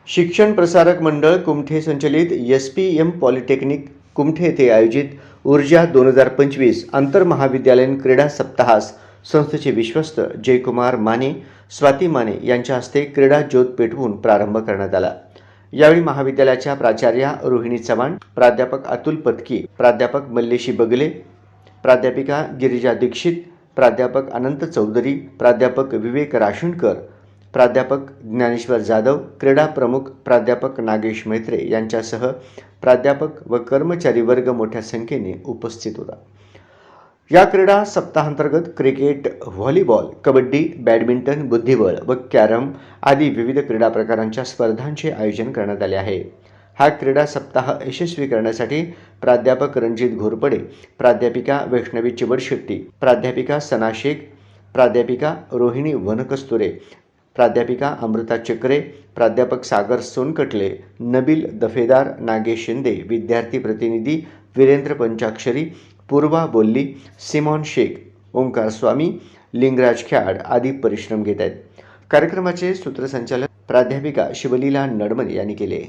शिक्षण प्रसारक मंडळ कुमठे संचलित एस.पी.एम. पॉलिटेक्निक कुमठे येथे आयोजित ऊर्जा 2025 आंतरमहाविद्यालयीन क्रीडा सप्ताहास संस्थेचे विश्वस्त जयकुमार माने, स्वाती माने यांच्या हस्ते क्रीडा ज्योत पेटवून प्रारंभ करण्यात आला। यावेळी महाविद्यालयाच्या प्राचार्या रोहिणी चव्हाण, प्राध्यापक अतुल पत्की, प्राध्यापक मल्लेशी बगले, प्राध्यापिका गिरिजा दीक्षित, प्राध्यापक अनंत चौधरी, प्राध्यापक विवेक राशुणकर, प्राध्यापक ज्ञानेश्वर जाधव, क्रीडा प्रमुख प्राध्यापक नागेश मैत्रे यांच्यासह प्राध्यापक व कर्मचारी वर्ग मोठ्या संख्येने उपस्थित होता। या क्रीडा सप्ताहांतर्गत क्रिकेट, व्हॉलीबॉल, कबड्डी, बॅडमिंटन, बुद्धिबळ व कॅरम आदी विविध क्रीडा प्रकारांच्या स्पर्धांचे आयोजन करण्यात आले आहे। हा क्रीडा सप्ताह यशस्वी करण्यासाठी प्राध्यापक रणजित घोरपडे, प्राध्यापिका वैष्णवी चिवडशेट्टी, प्राध्यापिका सना शेख, प्राध्यापिका रोहिणी वनकस्तुरे, प्राध्यापिका अमृता चक्रे, प्राध्यापक सागर सोनकटले, नबील दफेदार, नागेश शिंदे, विद्यार्थी प्रतिनिधी वीरेंद्र पंचाक्षरी, पूर्वा बोल्ली, सिमॉन शेख, ओंकार स्वामी, लिंगराज ख्याड आदी परिश्रम घेत आहेत। कार्यक्रमाचे सूत्रसंचालन प्राध्यापिका शिवलीला नडमन यांनी केले।